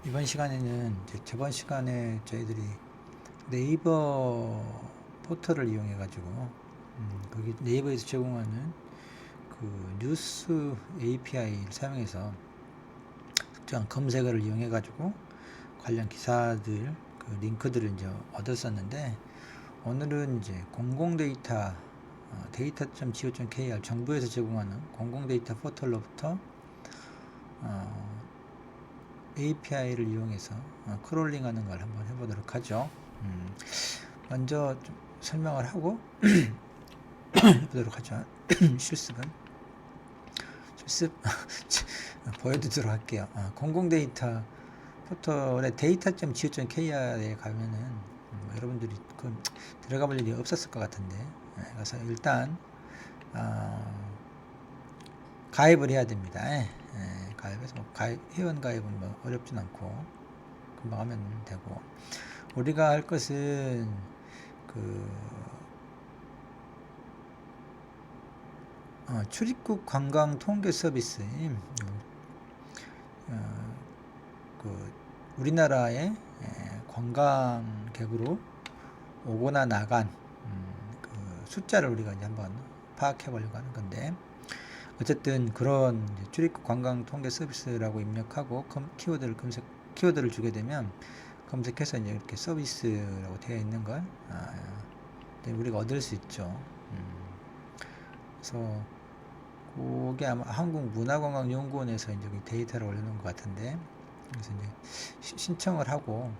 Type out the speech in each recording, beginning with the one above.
이번 시간에는 이제 저번 시간에 저희들이 네이버 포털을 이용해 가지고 거기 네이버에서 제공하는 그 뉴스 API를 사용해서 특정한 검색어를 이용해 가지고 관련 기사들 그 링크들을 이제 얻었었는데, 오늘은 이제 공공데이터 data.go.kr 정부에서 제공하는 공공데이터 포털로부터 API를 이용해서 크롤링하는 걸 한번 해보도록 하죠. 먼저 좀 설명을 하고 해보도록 하죠. 실습 보여드리도록 할게요. 공공데이터 포털의 data.go.kr에 가면은 여러분들이 들어가 볼 일이 없었을 것 같은데, 그래서 일단 가입을 해야 됩니다. 가입해서 회원 가입은 뭐 어렵진 않고 금방 하면 되고, 우리가 할 것은 출입국 관광 통계 서비스, 우리나라에 관광객으로 오거나 나간 그 숫자를 우리가 이제 한번 파악해 보려고 하는 건데, 어쨌든 그런 출입국 관광 통계 서비스라고 입력하고 키워드를 주게 되면 검색해서 이제 이렇게 서비스라고 되어 있는 걸 우리가 얻을 수 있죠. 그래서 그게 아마 한국문화관광연구원에서 이제 데이터를 올려놓은 것 같은데, 그래서 이제 신청을 하고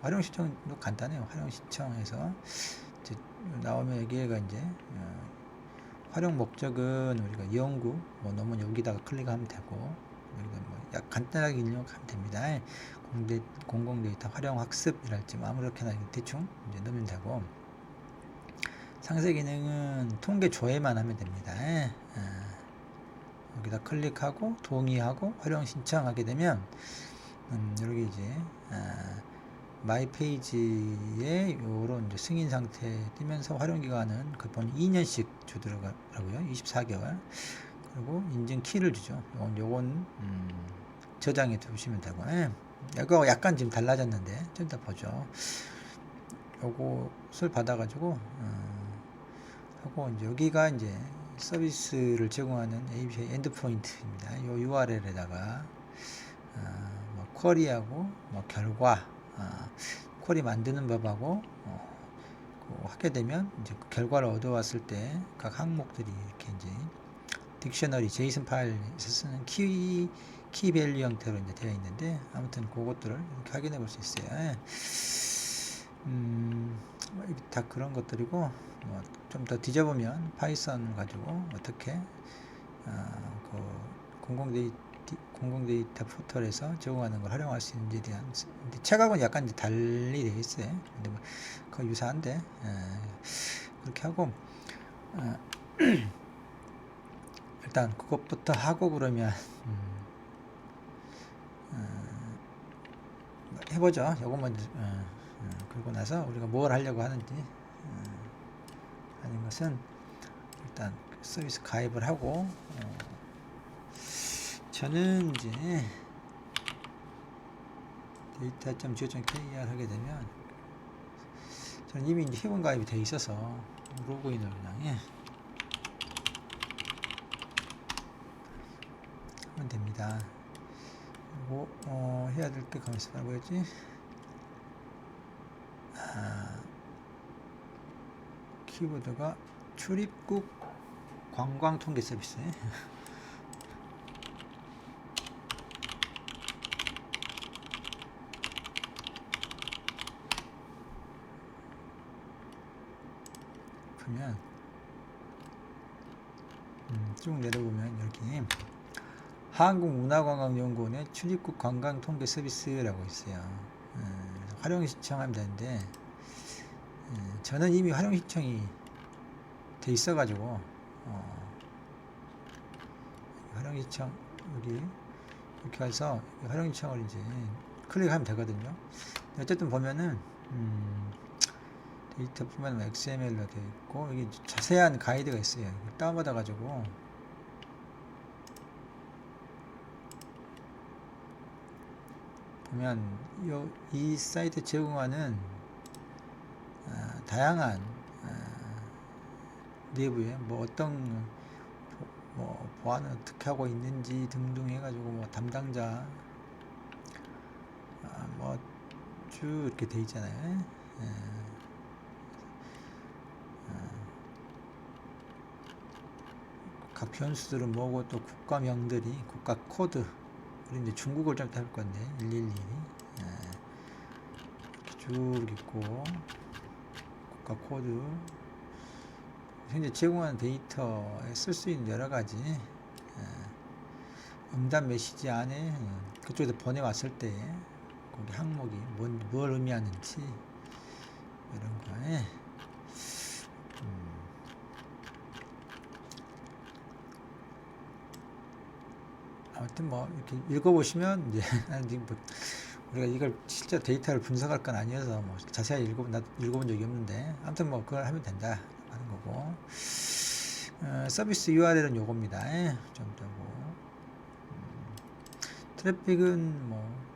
활용 신청도 간단해요. 활용 신청해서 이제 나오면 여기가 이제 활용 목적은 우리가 연구, 논문 여기다가 클릭하면 되고, 여기다 약 간단하게 입력하면 됩니다. 공공데이터 활용 학습이랄지 아무렇게나 대충 이제 넣으면 되고, 상세 기능은 통계 조회만 하면 됩니다. 여기다 클릭하고 동의하고 활용 신청하게 되면 여기 이제 마이 페이지에 요런 이제 승인 상태 뜨면서 활용 기간은 본 2년씩 주더라고요. 24개월. 그리고 인증 키를 주죠. 요건 저장해 두시면 되고, 이거 약간 지금 달라졌는데 좀 더 보죠. 요것을 받아가지고 하고, 이제 여기가 이제 서비스를 제공하는 API 엔드포인트입니다. 요 URL에다가 쿼리하고 결과, 쿼리 만드는 법하고 하게 되면 이제 그 결과를 얻어왔을 때 각 항목들이 이렇게 이제 딕셔너리 제이슨 파일에서 쓰는 키 밸류 형태로 이제 되어 있는데, 아무튼 그것들을 이렇게 확인해 볼 수 있어요. 다 그런 것들이고, 좀 더 뒤져보면 파이썬을 가지고 어떻게 공공데이터 포털에서 제공하는 걸 활용할 수 있는지에 대한, 책하고는 약간 이제 달리 되어 있어요. 근데 거의 유사한데, 그렇게 하고 일단 그것부터 하고, 그러면 해보죠. 요거 먼저 그러고 나서 우리가 뭘 하려고 하는지 하는 것은, 일단 서비스 가입을 하고 저는 이제 data.go.kr 하게 되면, 저는 이미 이제 회원 가입이 되어 있어서 로그인을 그냥 하면 됩니다. 그리고 해야 될 게 가만있어 봐, 뭐였지? 키워드가 출입국 관광 통계 서비스. 보면 쭉 내려보면 여기 한국문화관광연구원의 출입국 관광 통계 서비스라고 있어요. 활용 신청하면 되는데, 저는 이미 활용 신청이 돼 있어가지고 활용 신청 여기 이렇게 해서 활용 신청을 이제 클릭하면 되거든요. 어쨌든 보면은 데이터 보면 XML로 되어 있고, 여기 자세한 가이드가 있어요. 다운받아 가지고 보면 이 사이트 제공하는 다양한 내부에 뭐 어떤 뭐 보안을 어떻게 하고 있는지 등등 해가지고 뭐 담당자 뭐 쭉 이렇게 돼 있잖아요. 각 변수들은 뭐고 또 국가명들이 국가 코드 우리 이제 중국어를 좀 할 건데 112 쭉 있고 국가 코드 현재 제공하는 데이터에 쓸 수 있는 여러 가지 응답 메시지 안에 그쪽에서 보내왔을 때 거기 항목이 뭘 의미하는지 이런 거에 아무튼 뭐 이렇게 읽어보시면 이제 우리가 이걸 실제 데이터를 분석할 건 아니어서 뭐 자세히 읽어본 적이 없는데 아무튼 뭐 그걸 하면 된다 하는 거고 서비스 URL은 요겁니다. 좀 더고 트래픽은 뭐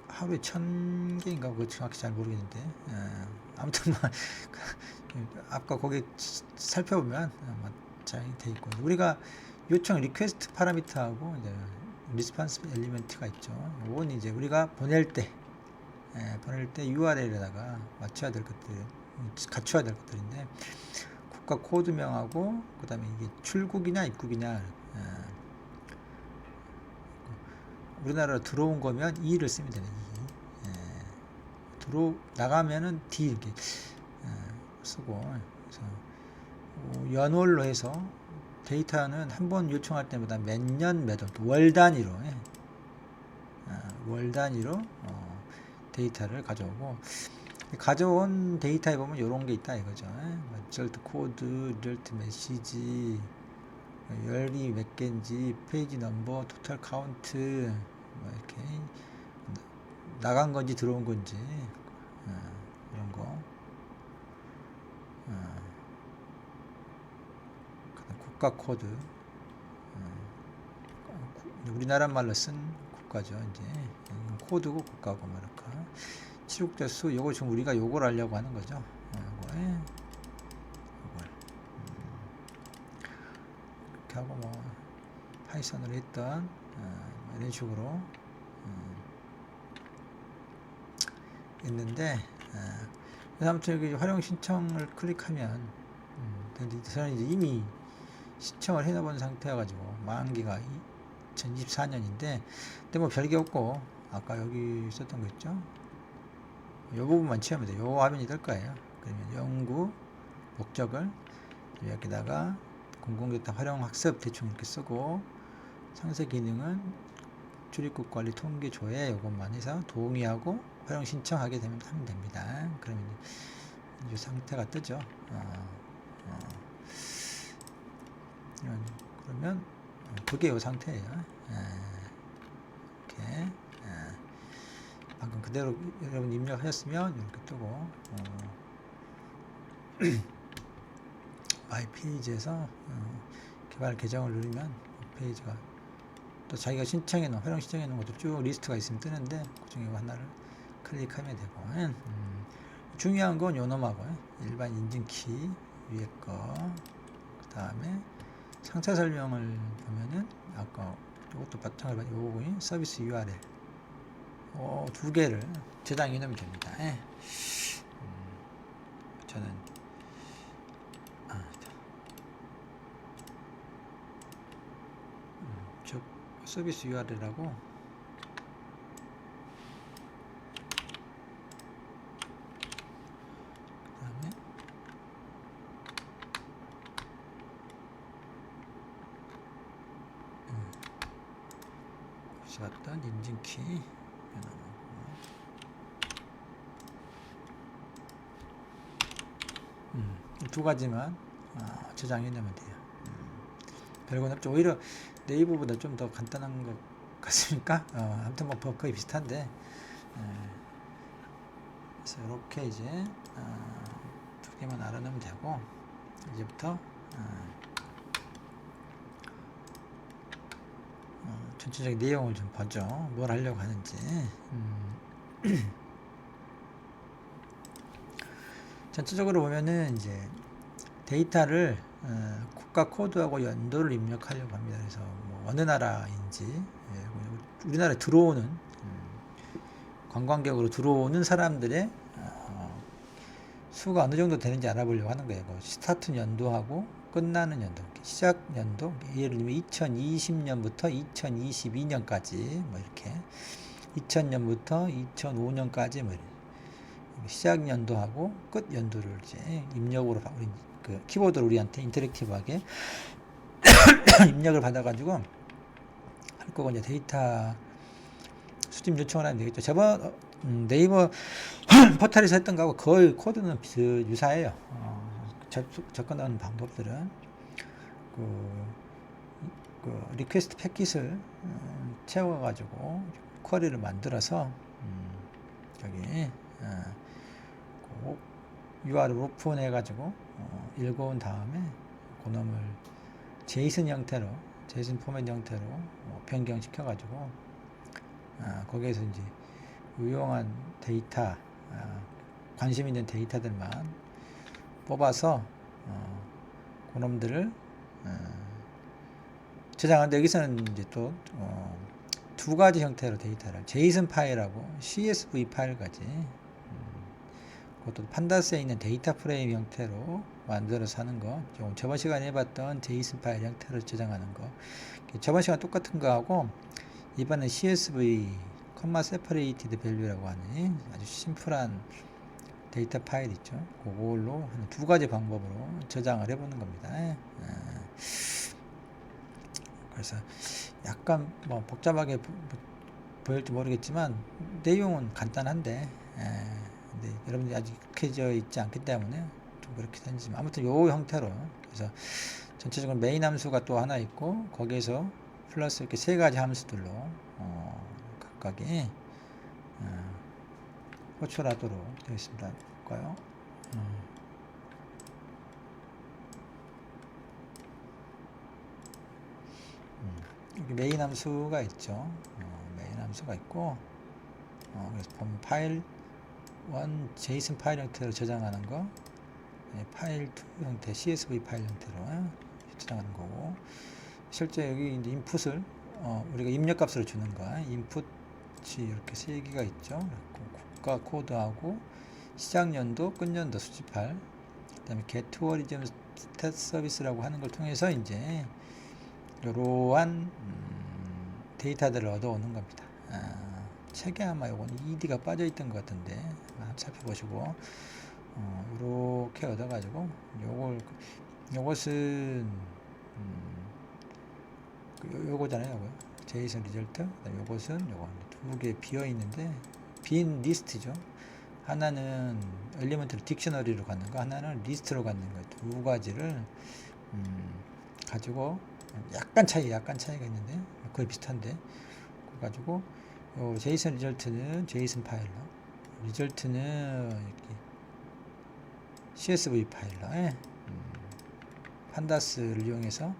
하루에 1000개인가 그거 정확히 잘 모르겠는데 아무튼 뭐 아까 거기 살펴보면 잘 돼 있고 우리가 요청 리퀘스트 파라미터하고 이제 리스폰스 엘리먼트가 있죠. 이건 이제 우리가 보낼 때 URL에다가 맞춰야 될 것들, 갖춰야 될 것들인데 국가 코드명하고 그다음에 이게 출국이냐 입국이냐 우리나라로 들어온 거면 E를 쓰면 되네. 나가면은 D 이렇게 쓰고 그래서 연월로 해서 데이터는 한 번 요청할 때마다 몇 년 몇 월 단위로 데이터를 가져오고 가져온 데이터에 보면 이런 게 있다 이거죠. 리절트 코드, 리절트 메시지, 열이 몇 개인지, 페이지 넘버, 토탈 카운트 뭐 이렇게 나간 건지 들어온 건지 이런 거. 국가 코드. 우리나라 말로 쓴 국가죠. 이제 코드고 국가고 말할까. 출국자 수 요거 지금 우리가 요걸 하려고 하는 거죠. 요걸 이렇게 하고 뭐 파이썬으로 했던 이런 식으로 있는데 그래서 아무튼 여기 활용 신청을 클릭하면 저는 이제 이미 신청을 해놓은 상태여가지고 만기가 2024년인데 근데 뭐 별게 없고 아까 여기 있었던 거 있죠. 이 부분만 채우면 돼요. 요 화면이 될 거예요. 그러면 연구 목적을 여기다가 공공데이터 활용 학습 대충 이렇게 쓰고 상세 기능은 출입국 관리 통계 조회 요것만 해서 동의하고 활용 신청하게 되면 하면 됩니다. 그러면 이 상태가 뜨죠. 그러면 그게 이 상태예요. 이렇게 방금 그대로 여러분 입력하셨으면 이렇게 뜨고 마이 페이지에서 개발 계정을 누르면 페이지가 또 자기가 신청해 놓은 활용 신청해 놓은 것도 쭉 리스트가 있으면 뜨는데 그 중에 하나를 클릭하면 되고 중요한 건 요놈하고 일반 인증키 위에 거 그 다음에 상세 설명을 보면은 아까 이것도 마찬가지로 요거 서비스 URL 두 개를 저장해 놓으면 됩니다. 저는 저 서비스 URL하고 그다음에 봤던 인증키 두 가지만 저장해 놓으면 돼요. 별건 없죠. 오히려 네이버보다 좀 더 간단한 것 같습니까? 아무튼 뭐 거의 비슷한데 그래서 이렇게 이제 두 개만 알아놓으면 되고 이제부터 전체적인 내용을 좀 보죠. 뭘 하려고 하는지. 전체적으로 보면은 이제 데이터를 국가 코드하고 연도를 입력하려고 합니다. 그래서 뭐 어느 나라인지, 우리나라에 들어오는 관광객으로 들어오는 사람들의 수가 어느 정도 되는지 알아보려고 하는 거예요. 뭐 스타트 연도하고 끝나는 연도, 시작 연도, 예를 들면 2020년부터 2022년까지 뭐 이렇게 2000년부터 2005년까지 뭐 시작 연도하고 끝 연도를 이제 입력으로 우리 그 키보드로 우리한테 인터랙티브하게 입력을 받아가지고 할 거고, 이제 데이터 수집 요청을 하면 되겠죠. 저번 네이버 포털에서 했던 거하고 거의 코드는 유사해요. 접근하는 방법들은 리퀘스트 패킷을 채워가지고 쿼리를 만들어서 여기 UR을 오픈해가지고 읽어온 다음에 그놈을 제이슨 형태로, 제이슨 포맷 형태로 변경시켜가지고 거기에서 이제 유용한 데이터, 관심 있는 데이터들만 뽑아서 그놈들을 저장하는데, 여기서는 이제 또 두 가지 형태로 데이터를 제이슨 파일하고 CSV 파일까지, 그것도 판다스에 있는 데이터 프레임 형태로 만들어서 하는 거, 저번 시간에 해봤던 제이슨 파일 형태로 저장하는 거, 저번 시간 똑같은 거하고 이번엔 CSV 컴마 세퍼레이티드 밸류라고 하는 아주 심플한 데이터 파일 있죠. 그걸로 두 가지 방법으로 저장을 해보는 겁니다. 그래서 약간 뭐 복잡하게 보일지 모르겠지만 내용은 간단한데, 근데 여러분들이 아직 익혀져 있지 않기 때문에 좀 그렇게 생기지만, 아무튼 요 형태로, 그래서 전체적으로 메인 함수가 또 하나 있고 거기에서 플러스 이렇게 세 가지 함수들로 각각이 호출하도록 되어 있습니다. 볼까요? 여기 메인 함수가 있죠. 메인 함수가 있고, 그래서 보면 파일 1 제이슨 파일 형태로 저장하는 거, 파일 2 형태 CSV 파일 형태로 저장하는 거고, 실제 여기 이제 인풋을 우리가 입력값으로 주는 거, 인풋이 이렇게 세 개가 있죠. 국가 코드하고 시작 연도, 끝 연도 수집할, 그다음에 get tourism stat service라고 하는 걸 통해서 이제 이러한 데이터들을 얻어오는 겁니다. 책에 아마 요건 ED가 빠져 있던 것 같은데 한번 살펴보시고, 이렇게 얻어가지고 요것은 요거잖아요. 요거 제이슨 리절트. 요것은 요거 두 개 비어 있는데 빈 리스트죠. 하나는 엘리먼트를 딕셔너리로 갖는 거, 하나는 리스트로 갖는 거, 두 가지를 가지고 약간 차이가 있는데 거의 비슷한데, 그래 가지고 요 제이슨 리절트는 제이슨 파일로, 리절트는 이렇게 CSV 파일로, 판다스를 이용해서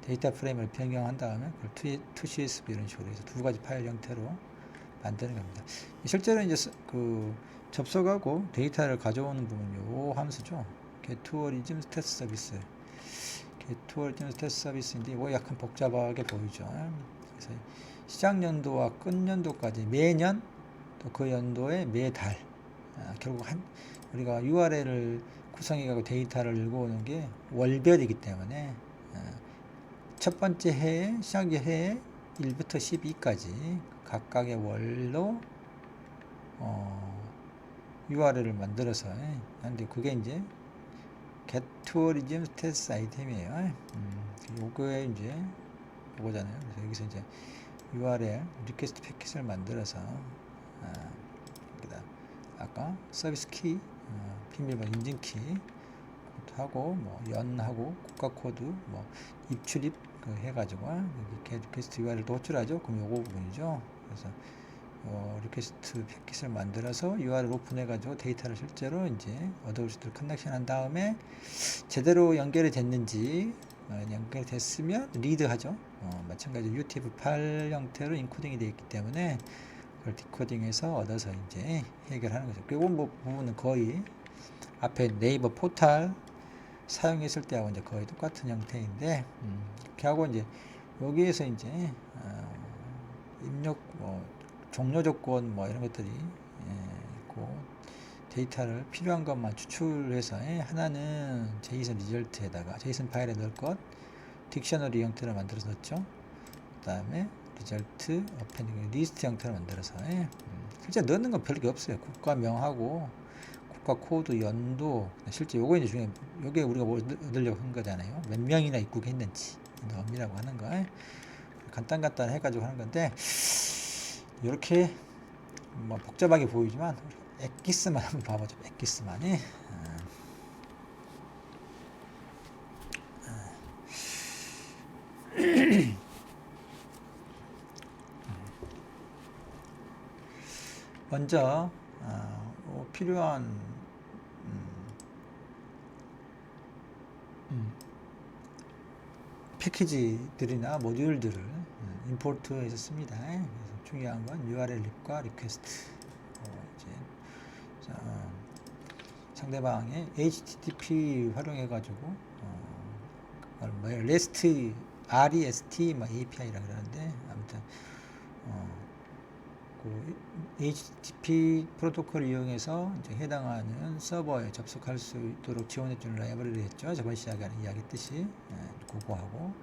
데이터 프레임을 변경한 다음에 그걸 to CSV 이런 식으로 해서 두 가지 파일 형태로 만드는 겁니다. 실제로 이제 접속하고 데이터를 가져오는 부분 요 함수죠. get tourism stat service. get tourism stat service인데 이거 약간 복잡하게 보이죠. 그래서 시작 연도와 끝 연도까지 매년, 또 그 연도의 매달, 결국 우리가 URL을 구성해가고 데이터를 읽어오는 게 월별이기 때문에 첫 번째 해에, 시작의 해에 1부터 12까지 각각의 월로 URL을 만들어서 하는데, 그게 이제 get tourism stats 아이템이에요. 요거에 이제 요거잖아요. 그래서 여기서 이제 URL 리퀘스트 패킷을 만들어서 아까 서비스 키, 비밀번호 인증 키 하고 뭐 연하고 국가 코드 뭐 입출입 해가지고 이렇게 리퀘스트 URL도 호출하죠. 그럼 요거 부분이죠. 그래서 리퀘스트 패킷을 만들어서 URL 오픈해가지고 데이터를 실제로 이제 어도울 수 있도록 커넥션 한 다음에 제대로 연결이 됐는지 연결됐으면 리드하죠. 마찬가지로 UTF-8 형태로 인코딩이 되어 있기 때문에 그걸 디코딩해서 얻어서 이제 해결하는 거죠. 그리고 뭐 부분은 거의 앞에 네이버 포탈 사용했을 때하고 이제 거의 똑같은 형태인데, 이렇게 하고 이제 여기에서 이제 입력 종료 조건 뭐 이런 것들이 있고, 데이터를 필요한 것만 추출해서 하나는 제이슨 리절트에다가 제이슨 파일에 넣을 것 딕셔너리 형태로 만들어서 넣었죠. 그 다음에 리절트 어펜딩 리스트 형태로 만들어서 실제 넣는 건 별게 없어요. 국가명하고 국가 코드 연도, 실제 요거 이제 중에 요게 우리가 뭐 얻으려고 한 거잖아요. 몇 명이나 입국했는지 넣음이라고 하는 거 간단 해가지고 하는 건데, 이렇게 뭐 복잡하게 보이지만 엑기스만 한번 봐보죠. 엑기스만이 먼저 필요한 패키지들이나 모듈들을 임포트해서 씁니다. 그래서 중요한 건 URL 립과 리퀘스트. 이제 상대방의 HTTP 활용해가지고 REST, REST API라 그러는데, 아무튼 그 HTTP 프로토콜을 이용해서 이제 해당하는 서버에 접속할 수 있도록 지원해주는 라이브러리 했죠. 저번 시간에 이야기했듯이 그거하고,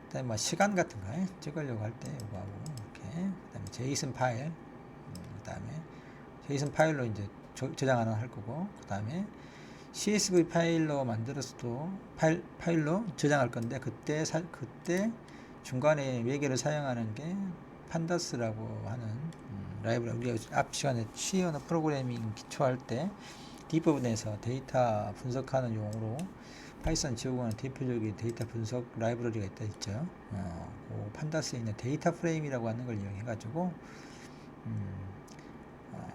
그다음에 뭐 시간 같은 거 찍으려고 할 때 이거하고 이렇게, 그다음에 제이슨 파일, 그다음에 제이슨 파일로 이제 저장하는 할 거고, 그다음에 CSV 파일로 만들어서도 파일로 저장할 건데, 그때 중간에 매개를 사용하는 게 판다스라고 하는 라이브러리. 우리가 앞 시간에 C 언어 프로그래밍 기초할 때 뒷부분에서 데이터 분석하는 용어로 파이썬 지원하는 대표적인 데이터 분석 라이브러리가 있다 했죠. 그 판다스에 있는 데이터 프레임이라고 하는 걸 이용해 가지고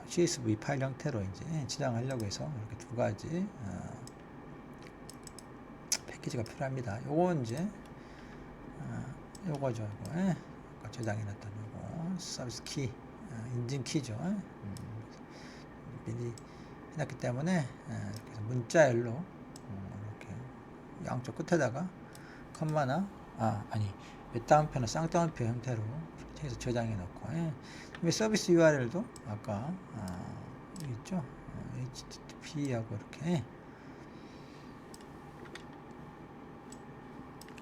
CSV 파일 형태로 이제 저장하려고 해서 이렇게 두 가지 패키지가 필요합니다. 요거 이제 요거죠. 이거 저장해 놨던 요거 서비스 키, 인증 키죠. 미리 해놨기 때문에 이렇게 문자열로 이렇게 양쪽 끝에다가 컴마나 몇 다운표나 쌍다운표 형태로 해서 저장해 놓고, 서비스 URL도 아까 있죠. HTTP하고 이렇게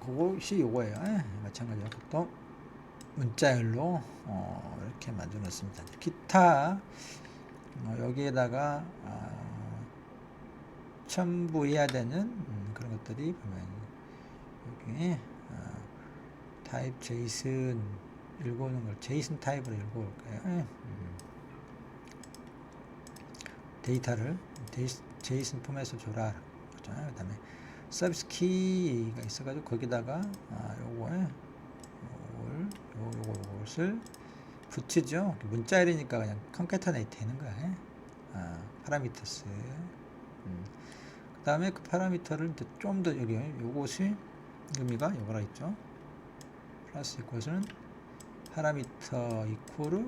그것이 요거예요. 마찬가지로 또 문자열로 이렇게 만들어 놨습니다. 기타 여기에다가 첨부해야 되는 그런 것들이 보면 여기 타입 제이슨 읽어오는 걸 제이슨 타입으로 읽어올까요? 데이터를 제이슨 포맷으로 줘라. 그 다음에 서비스 키가 있어가지고 거기다가 요것을 붙이죠. 문자열이니까 그냥 컨캐터네이트 되는 거야. 파라미터스. 그 다음에 그 파라미터를 좀 더 여기 요것이 의미가 요거라 있죠. 플러스 이것은 파라미터 이퀄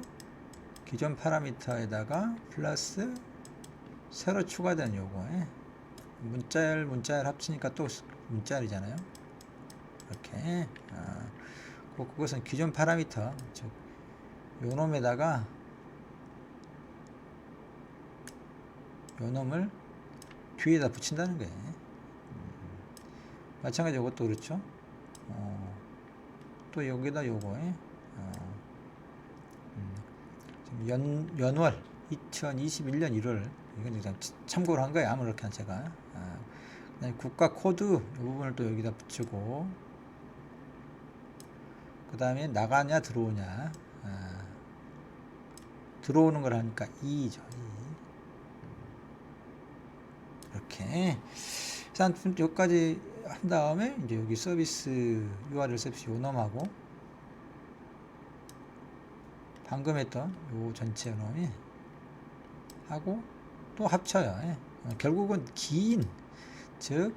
기존 파라미터에다가 플러스 새로 추가된 요거 문자열 합치니까 또 문자열이잖아요. 이렇게 그것은 기존 파라미터, 즉 요놈에다가 요놈을 뒤에다 붙인다는 거예요. 마찬가지로 이것도 그렇죠. 또 여기다 요거에 연월 2021년 1월 이건 그냥 참고로 한 거예요. 아무렇게나 제가. 국가 코드 이 부분을 또 여기다 붙이고, 그 다음에 나가냐 들어오냐, 들어오는 걸 하니까 2죠. 2. 이렇게 일단 여기까지 한 다음에 이제 여기 서비스 URL 서비스 요놈하고 방금 했던 요 전체 요놈이 하고 또 합쳐요. 결국은 긴, 즉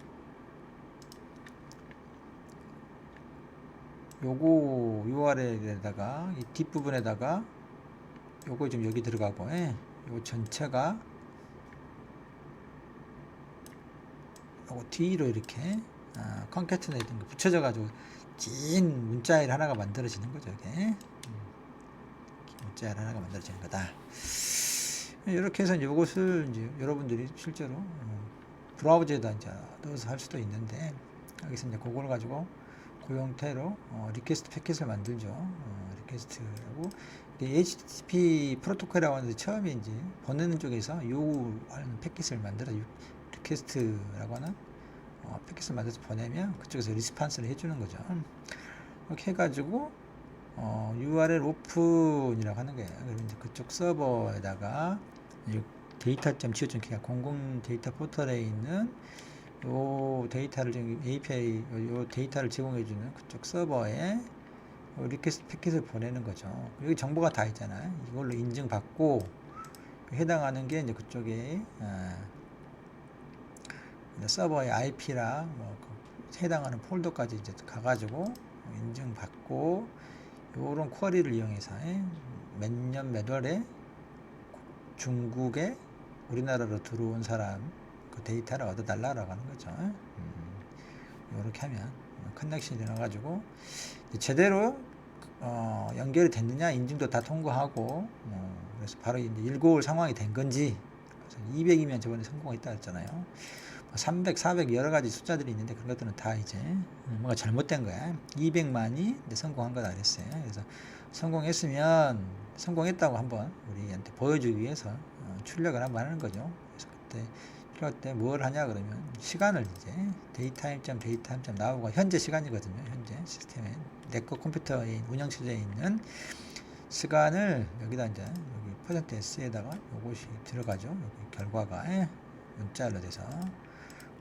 요거 URL에다가 이 뒷부분에다가 요거 좀 여기 들어가고, 예. 요 전체가 요거 뒤로 이렇게 컨캐트네이팅 붙여져 가지고 긴 문자일 하나가 만들어지는 거죠. 이게 문자일 하나가 만들어지는 거다. 이렇게 해서 이것을 이제 여러분들이 실제로 브라우저에다 이제 넣어서 할 수도 있는데, 여기서 이제 그걸 가지고 그 형태로 리퀘스트 패킷을 만들죠. 리퀘스트라고 HTTP 프로토콜이라고 하는데, 처음에 이제 보내는 쪽에서 요구하는 패킷을 만들어 리퀘스트라고 하는 패킷을 만들어서 보내면 그쪽에서 리스판스를 해주는 거죠. 이렇게 해가지고 URL 오픈이라고 하는 거예요. 그러면 이제 그쪽 서버에다가 데이터.co.kr 공공 데이터 포털에 있는 요 데이터를 지금 API 요 데이터를 제공해주는 그쪽 서버에 리퀘스트 패킷을 보내는 거죠. 여기 정보가 다 있잖아요. 이걸로 인증받고 해당하는 게 이제 그쪽에 서버의 IP랑 해당하는 폴더까지 이제 가가지고 인증받고 요런 쿼리를 이용해서 몇 년 몇 월에 중국에 우리나라로 들어온 사람 그 데이터를 얻어달라라고 하는 거죠. 이렇게 하면 커넥션이 일어나가지고 제대로 연결이 됐느냐 인증도 다 통과하고 그래서 바로 이제 읽어올 상황이 된 건지. 그래서 200이면 저번에 성공했다 했잖아요. 300, 400 여러 가지 숫자들이 있는데 그런 것들은 다 이제 뭔가 잘못된 거야. 200만이 성공한 거다 그랬어요. 그래서 성공했다고 한번 우리한테 보여주기 위해서 출력을 한번 하는 거죠. 그래서 그때 출력 때 뭘 하냐 그러면 시간을 이제 데이타임.점 나오고 현재 시간이거든요. 현재 시스템에 내거 컴퓨터에 운영체제에 있는 시간을 여기다 이제 여기 %s에다가 요것이 들어가죠. 여기 결과가 문자로 돼서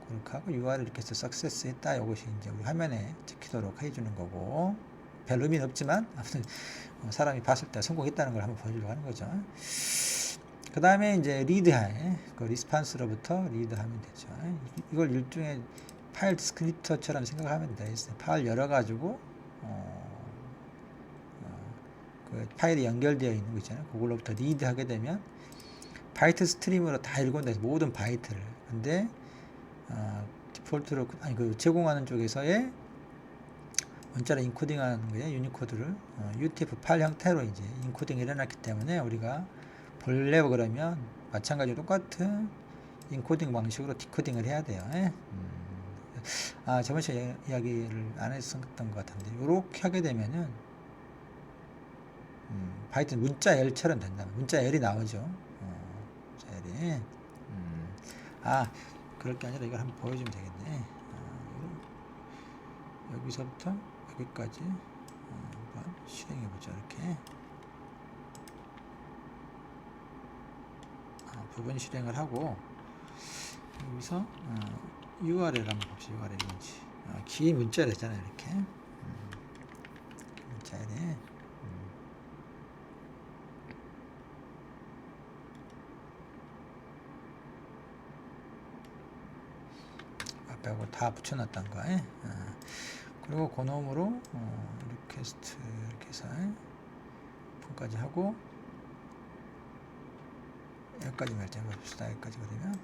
그렇게 하고 URL 이렇게 해서 석세스 했다. 이것이 이제 우리 화면에 찍히도록 해주는 거고, 별 의미는 없지만 아무튼 사람이 봤을 때 성공했다는 걸 한번 보여주려고 하는 거죠. 그 다음에 이제 리드해 그 리스판스로부터 리드하면 되죠. 이걸 일종의 파일 디스크립터처럼 생각하면 돼. 파일 열어가지고 그 파일이 연결되어 있는 거 있잖아요. 그걸로부터 리드하게 되면 바이트 스트림으로 다 읽어낸다. 모든 바이트를. 근데 디폴트로 그 제공하는 쪽에서의 문자를 인코딩하는 거예요. 유니코드를 UTF-8 형태로 이제 인코딩이 일어났기 때문에 우리가 볼래 그러면 마찬가지로 똑같은 인코딩 방식으로 디코딩을 해야 돼요. 저번 시간에 이야기를 안 했었던 것 같은데, 이렇게 하게 되면은 바이트 문자 L처럼 된다. 문자 L이 나오죠. 문자 L이. 그럴 게 아니라 이걸 한번 보여주면 되겠네. 여기서부터 여기까지 한번 실행해 보죠. 이렇게 부분 실행을 하고, 여기서 URL 한번 봅시다. URL 뭔지. 긴 문자를 했잖아요. 이렇게 문자에 앞에하고 다 붙여놨던 거에 그리고 그놈으로 리퀘스트 이렇게 해서 오픈까지 하고, 여기까지 봅시다. 여기까지 그러면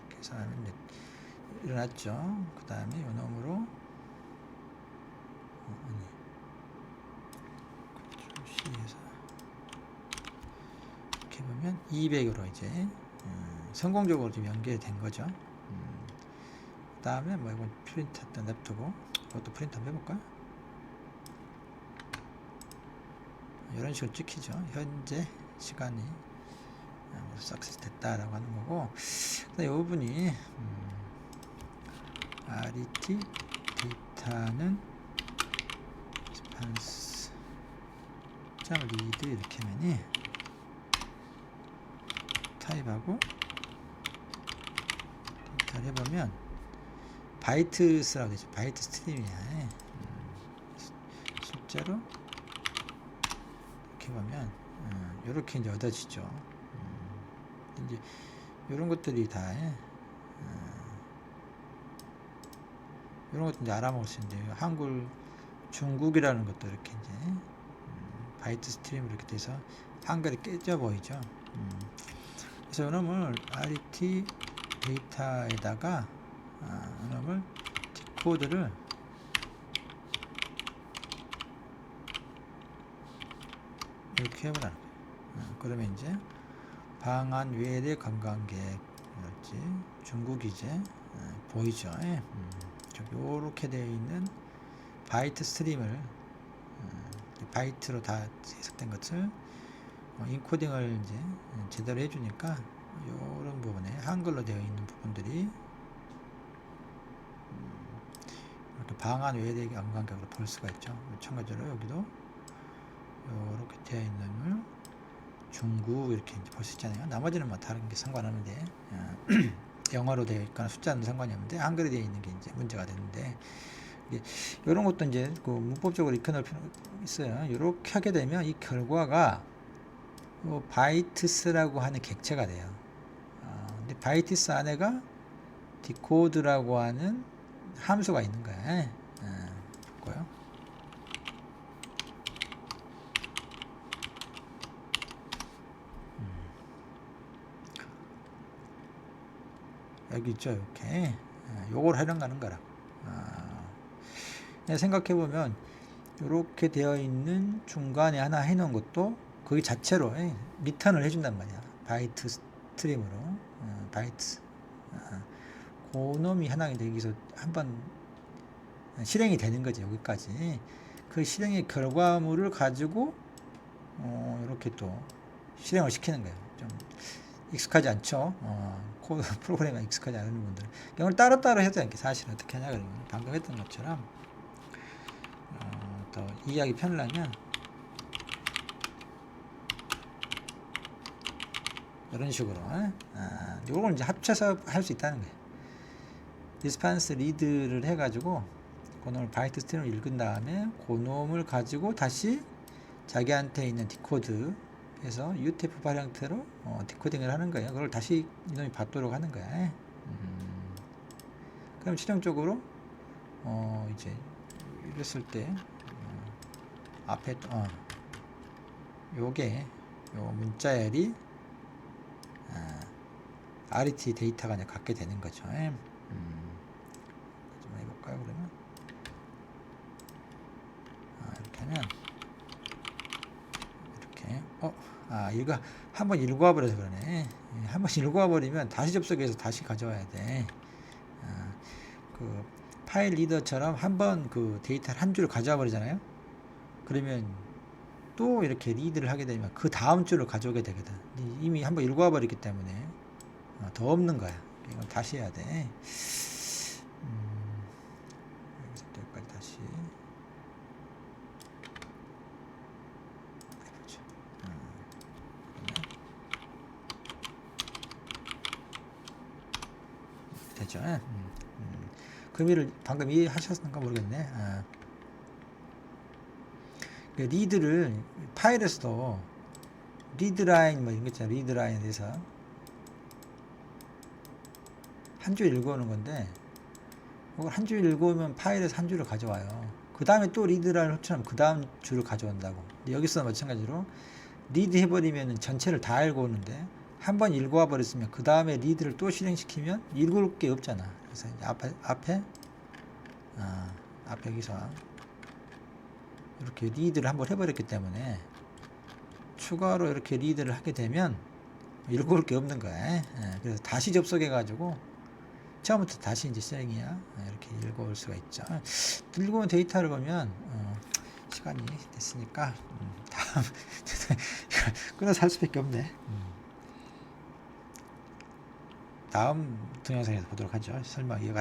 이렇게 해서 하면 이제 일어났죠. 그 다음에 요 놈으로 C에서 이렇게 보면 200으로 이제 성공적으로 좀 연결된 거죠. 그 다음에 이건 프린트 했던 냅두고 이것도 프린트 한번 해볼까요? 이런 식으로 찍히죠. 현재 시간이 석세스 됐다라고 하는 거고, 이 부분이 RET 데이터는 리스판스 리드 이렇게 하면이 타입하고 데이터를 해보면 바이트스라고 되죠. 바이트 스트림이야. 실제로 이렇게 보면 이렇게 이제 얻어지죠. 이제 이런 것들이 다 이런 것도 이제 알아먹을 수 있는데, 한글 중국이라는 것도 이렇게 이제 바이트 스트림으로 이렇게 돼서 한글이 깨져 보이죠. 그래서 이놈을 RT 데이터에다가 이놈을 디코드를 이렇게 해보라는 거예요. 그러면 이제 방한 외래 관광객이랄지 중국 이제 보이죠. 요렇게 되어 있는 바이트 스트림을 바이트로 다 해석된 것을 인코딩을 이제 제대로 해주니까 이런 부분에 한글로 되어 있는 부분들이 이렇게 방한 외래 관광객으로 볼 수가 있죠. 마찬가지로 여기도 이렇게 되어 있는 중국 이렇게 이제 볼 수 있잖아요. 나머지는 뭐 다른 게 상관없는데 영어로 되어 있거나 숫자는 상관이 없는데 한글에 되어 있는 게 이제 문제가 되는데 이런 것도 이제 그 문법적으로 익혀놓을 필요가 있어요. 이렇게 하게 되면 이 결과가 바이트스라고 하는 객체가 돼요. 근데 바이트스 안에가 디코드라고 하는 함수가 있는 거예요. 볼까요? 여기 있죠. 이렇게 요걸 해당하는 거라. 생각해보면 이렇게 되어 있는 중간에 하나 해놓은 것도 그 자체로 리턴을 해준단 말이야. 바이트 스트림으로 바이트 그놈이 하나 여기서 한번 실행이 되는 거죠. 여기까지 그 실행의 결과물을 가지고 이렇게 또 실행을 시키는 거예요. 좀 익숙하지 않죠. 코드 프로그램에 익숙하지 않은 분들 이걸 따로따로 해도 않게 사실 어떻게 하냐 그러면 방금 했던 것처럼 더 이해하기 편하려면 이런 식으로 이걸 이제 합쳐서 할 수 있다는 거예요. 리스판스 리드를 해가지고 그놈을 바이트 스트림을 읽은 다음에 그놈을 가지고 다시 자기한테 있는 디코드 해서 UTF 파일 형태로 디코딩을 하는 거예요. 그걸 다시 이놈이 받도록 하는 거야. 그럼 최종적으로 이제 이랬을 때 앞에 요게 요 문자열이 RT 데이터가 이제 갖게 되는 거죠. 좀 해볼까요? 그러면 이렇게 하면 이렇게 이거 한번 읽어와 버려서 그러네. 한번 읽어와 버리면 다시 접속해서 다시 가져와야 돼. 그 파일 리더처럼 한번 그 데이터를 한 줄을 가져와 버리잖아요. 그러면 또 이렇게 리드를 하게 되면 그 다음 줄을 가져오게 되거든. 이미 한번 읽어와 버리기 때문에 더 없는 거야. 이건 다시 해야 돼. 여기까지 다시 해보죠. 됐죠? 그 의미를 방금 이해하셨는가 모르겠네. 리드를 파일에서도 리드라인 뭐 이런 거 있잖아. 리드라인에 대해서 한 줄 읽어오는 건데 그걸 한 줄 읽어오면 파일에서 한 줄을 가져와요. 그 다음에 또 리드라인을 합치면 그 다음 줄을 가져온다고. 여기서 마찬가지로 리드 해버리면 전체를 다 읽어오는데 한번 읽어와 버렸으면 그 다음에 리드를 또 실행시키면 읽을 게 없잖아. 그래서 이제 앞에 여기서 이렇게 리드를 한번 해버렸기 때문에 추가로 이렇게 리드를 하게 되면 읽을 게 없는 거야. 그래서 다시 접속해 가지고 처음부터 다시 이제 실행이야. 이렇게 읽어올 수가 있죠. 읽어온 데이터를 보면 시간이 됐으니까 다음 끊어서 할 수밖에 없네. 다음 동영상에서 보도록 하죠. 설명 이해가